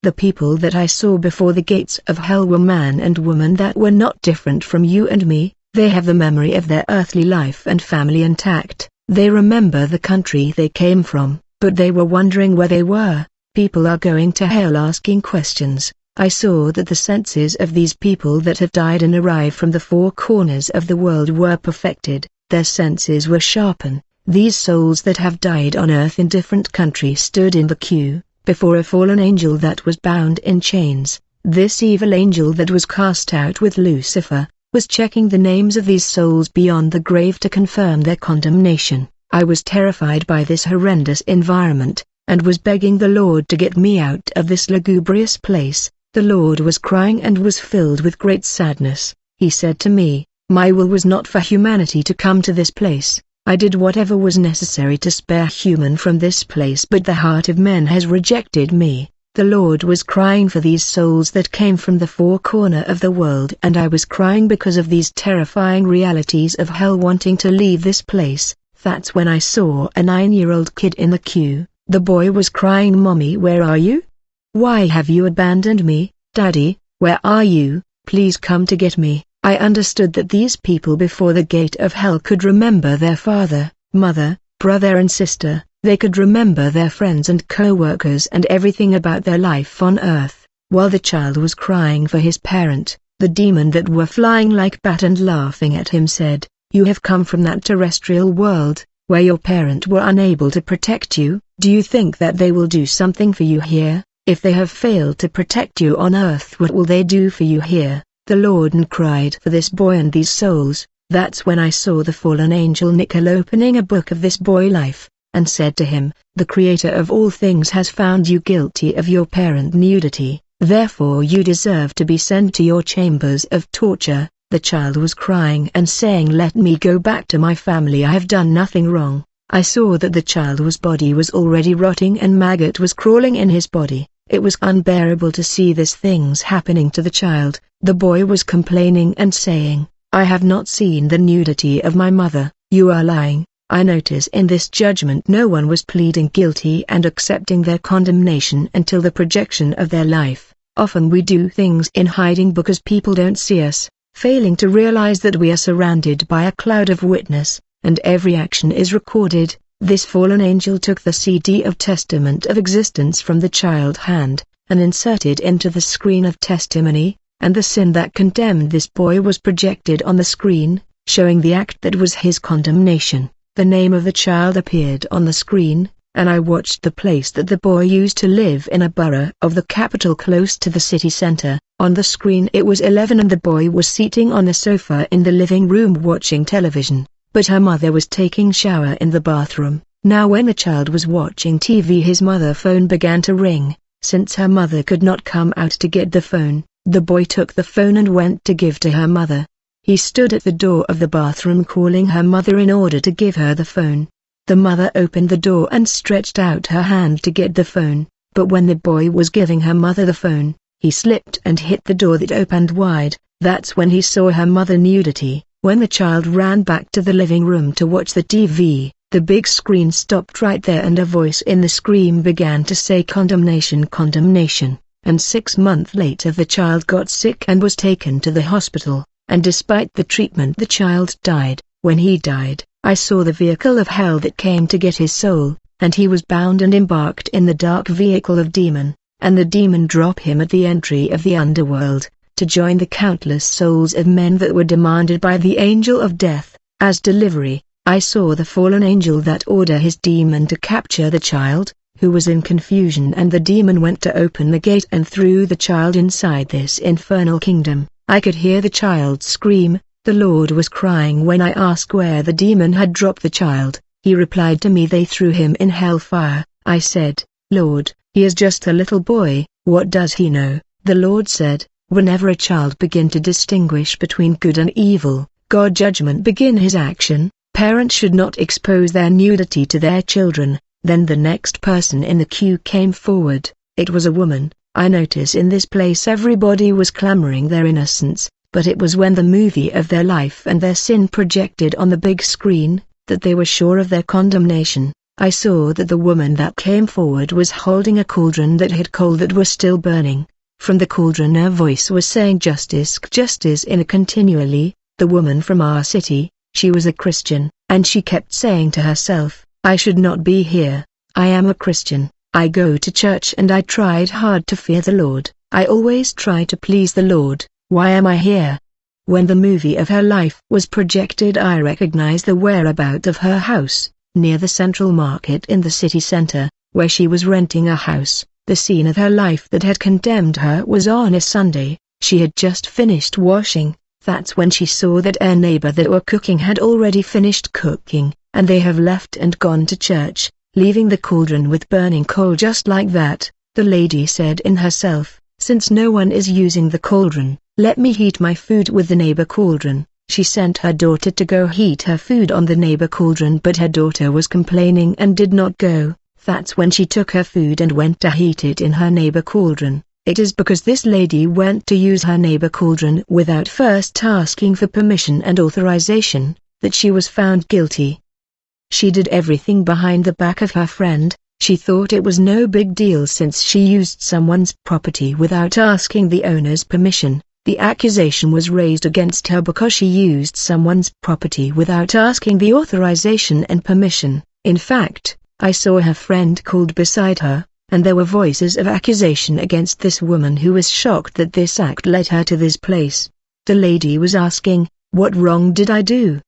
The people that I saw before the gates of hell were man and woman that were not different from you and me. They have the memory of their earthly life and family intact. They remember the country they came from, but they were wondering where they were. People are going to hell asking questions. I saw that the senses of these people that have died and arrived from the four corners of the world were perfected. Their senses were sharpened. These souls that have died on earth in different countries stood in the queue before a fallen angel that was bound in chains. This evil angel that was cast out with Lucifer was checking the names of these souls beyond the grave to confirm their condemnation. I was terrified by this horrendous environment, and was begging the Lord to get me out of this lugubrious place. The Lord was crying and was filled with great sadness. He said to me, "My will was not for humanity to come to this place. I did whatever was necessary to spare human from this place, but the heart of men has rejected me." The Lord was crying for these souls that came from the four corners of the world, and I was crying because of these terrifying realities of hell wanting to leave this place. That's when I saw a 9-year-old kid in the queue. The boy was crying, "Mommy, where are you? Why have you abandoned me? Daddy, where are you? Please come to get me." I understood that these people before the gate of hell could remember their father, mother, brother and sister. They could remember their friends and co-workers and everything about their life on earth. While the child was crying for his parent, the demon that were flying like bat and laughing at him said, "You have come from that terrestrial world, where your parent were unable to protect you. Do you think that they will do something for you here? If they have failed to protect you on earth, what will they do for you here?" The Lord cried for this boy and these souls. That's when I saw the fallen angel Nickel opening a book of this boy life, and said to him, "The Creator of all things has found you guilty of your parent nudity, therefore you deserve to be sent to your chambers of torture." The child was crying and saying, "Let me go back to my family, I have done nothing wrong." I saw that the child's body was already rotting and maggot was crawling in his body. It was unbearable to see these things happening to the child. The boy was complaining and saying, "I have not seen the nudity of my mother." "You are lying." I notice in this judgment no one was pleading guilty and accepting their condemnation until the projection of their life. Often we do things in hiding because people don't see us, failing to realize that we are surrounded by a cloud of witness, and every action is recorded. This fallen angel took the CD of Testament of Existence from the child's hand, and inserted into the screen of testimony, and the sin that condemned this boy was projected on the screen, showing the act that was his condemnation. The name of the child appeared on the screen, and I watched the place that the boy used to live in, a borough of the capital close to the city center. On the screen it was 11 and the boy was sitting on a sofa in the living room watching television, but her mother was taking shower in the bathroom. Now when the child was watching TV, his mother's phone began to ring. Since her mother could not come out to get the phone, the boy took the phone and went to give to her mother. He stood at the door of the bathroom calling her mother in order to give her the phone. The mother opened the door and stretched out her hand to get the phone, but when the boy was giving her mother the phone, he slipped and hit the door that opened wide. That's when he saw her mother nudity. When the child ran back to the living room to watch the TV, the big screen stopped right there and a voice in the screen began to say, "Condemnation, condemnation." And 6 months later the child got sick and was taken to the hospital, and despite the treatment the child died. When he died, I saw the vehicle of hell that came to get his soul, and he was bound and embarked in the dark vehicle of demon, and the demon dropped him at the entry of the underworld, to join the countless souls of men that were demanded by the angel of death, as delivery. I saw the fallen angel that ordered his demon to capture the child, who was in confusion, and the demon went to open the gate and threw the child inside this infernal kingdom. I could hear the child scream. The Lord was crying when I asked where the demon had dropped the child. He replied to me, "They threw him in hellfire." I said, "Lord, he is just a little boy, what does he know?" The Lord said, "Whenever a child begin to distinguish between good and evil, God judgment begin his action." Parents should not expose their nudity to their children. Then the next person in the queue came forward. It was a woman. I notice in this place everybody was clamoring their innocence, but it was when the movie of their life and their sin projected on the big screen, that they were sure of their condemnation. I saw that the woman that came forward was holding a cauldron that had coal that was still burning. From the cauldron a voice was saying justice, justice in a continually. The woman from our city, she was a Christian, and she kept saying to herself, I should not be here. I am a Christian, I go to church and I tried hard to fear the Lord. I always try to please the Lord. Why am I here? When the movie of her life was projected, I recognized the whereabout of her house, near the central market in the city center, where she was renting a house. The scene of her life that had condemned her was on a Sunday. She had just finished washing. That's when she saw that her neighbor that were cooking had already finished cooking, and they have left and gone to church, leaving the cauldron with burning coal just like that. The lady said in herself, since no one is using the cauldron, let me heat my food with the neighbor cauldron. She sent her daughter to go heat her food on the neighbor cauldron, but her daughter was complaining and did not go. That's when she took her food and went to heat it in her neighbor cauldron. It is because this lady went to use her neighbor cauldron without first asking for permission and authorization, that she was found guilty. She did everything behind the back of her friend. She thought it was no big deal since she used someone's property without asking the owner's permission. The accusation was raised against her because she used someone's property without asking the authorization and permission. In fact, I saw her friend called beside her, and there were voices of accusation against this woman who was shocked that this act led her to this place. The lady was asking, what wrong did I do?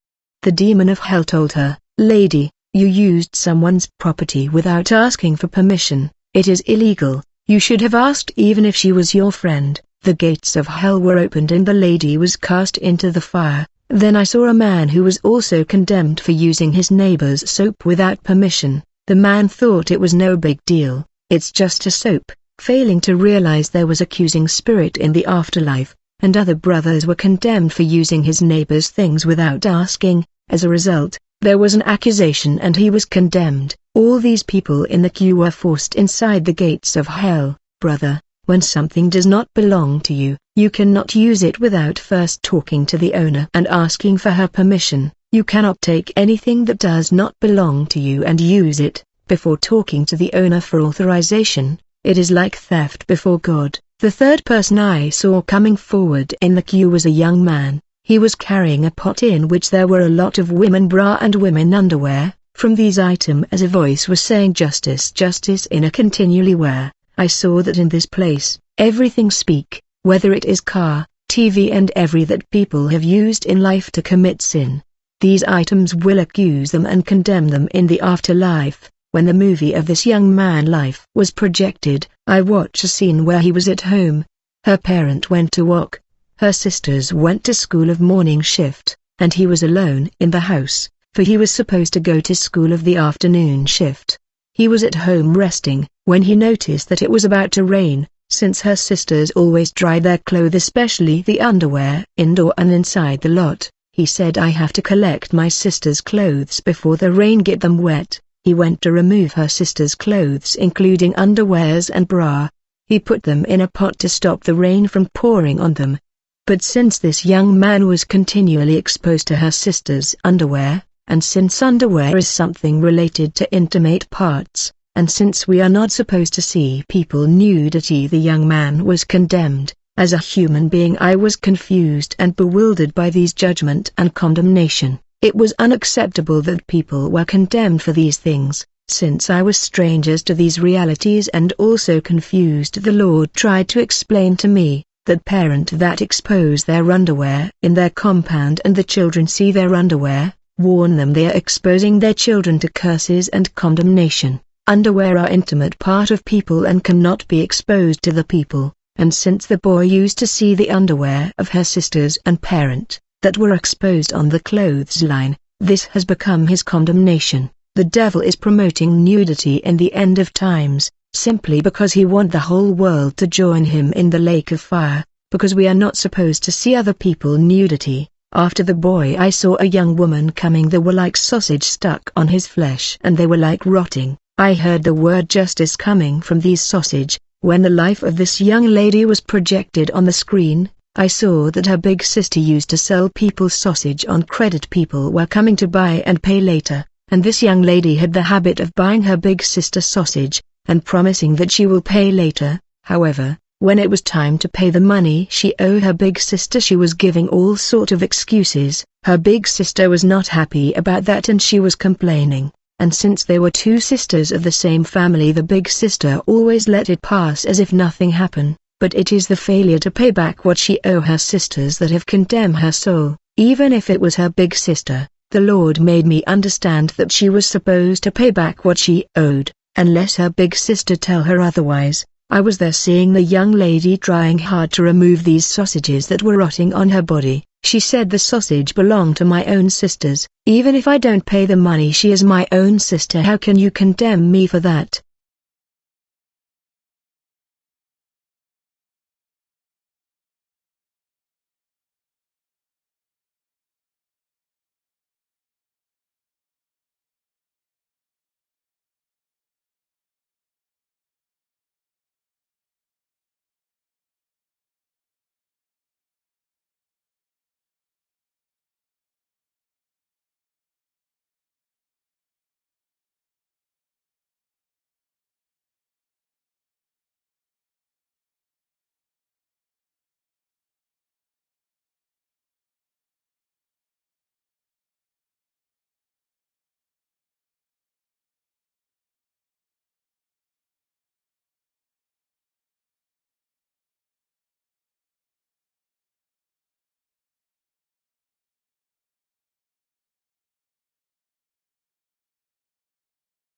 The demon of hell told her, lady, you used someone's property without asking for permission. It is illegal. You should have asked even if she was your friend. The gates of hell were opened and the lady was cast into the fire. Then I saw a man who was also condemned for using his neighbor's soap without permission. The man thought it was no big deal, it's just a soap, failing to realize there was accusing spirit in the afterlife, and other brothers were condemned for using his neighbor's things without asking. As a result, there was an accusation and he was condemned. All these people in the queue were forced inside the gates of hell. Brother, when something does not belong to you, you cannot use it without first talking to the owner and asking for her permission. You cannot take anything that does not belong to you and use it, before talking to the owner for authorization. It is like theft before God. The third person I saw coming forward in the queue was a young man. He was carrying a pot in which there were a lot of women bra and women underwear. From these items as a voice was saying justice, justice in a continually where. I saw that in this place, everything speak, whether it is car, TV and every that people have used in life to commit sin. These items will accuse them and condemn them in the afterlife. When the movie of this young man's life was projected, I watched a scene where he was at home. Her parent went to work. Her sisters went to school of morning shift, and he was alone in the house, for he was supposed to go to school of the afternoon shift. He was at home resting, when he noticed that it was about to rain. Since her sisters always dry their clothes, especially the underwear, indoor and inside the lot, he said, I have to collect my sister's clothes before the rain get them wet. He went to remove her sister's clothes including underwears and bra. He put them in a pot to stop the rain from pouring on them. But since this young man was continually exposed to her sister's underwear, and since underwear is something related to intimate parts, and since we are not supposed to see people nudity, the young man was condemned. As a human being I was confused and bewildered by these judgment and condemnation. It was unacceptable that people were condemned for these things. Since I was strangers to these realities and also confused, the Lord tried to explain to me that parent that expose their underwear in their compound and the children see their underwear, warn them they are exposing their children to curses and condemnation. Underwear are intimate part of people and cannot be exposed to the people. And since the boy used to see the underwear of her sisters and parent, that were exposed on the clothesline, this has become his condemnation. The devil is promoting nudity in the end of times, simply because he wants the whole world to join him in the lake of fire, because we are not supposed to see other people nudity. After the boy I saw a young woman coming, there were like sausage stuck on his flesh and they were like rotting. I heard the word justice coming from these sausage. When the life of this young lady was projected on the screen, I saw that her big sister used to sell people sausage on credit. People were coming to buy and pay later. and this young lady had the habit of buying her big sister sausage, and promising that she will pay later. However, when it was time to pay the money she owed her big sister, she was giving all sort of excuses. Her big sister was not happy about that and she was complaining, and since they were two sisters of the same family, the big sister always let it pass as if nothing happened. But it is the failure to pay back what she owed her sisters that have condemned her soul. Even if it was her big sister, the Lord made me understand that she was supposed to pay back what she owed, unless her big sister tell her otherwise. I was there seeing the young lady trying hard to remove these sausages that were rotting on her body. She said the sausage belonged to my own sisters. Even if I don't pay the money, she is my own sister. How can you condemn me for that?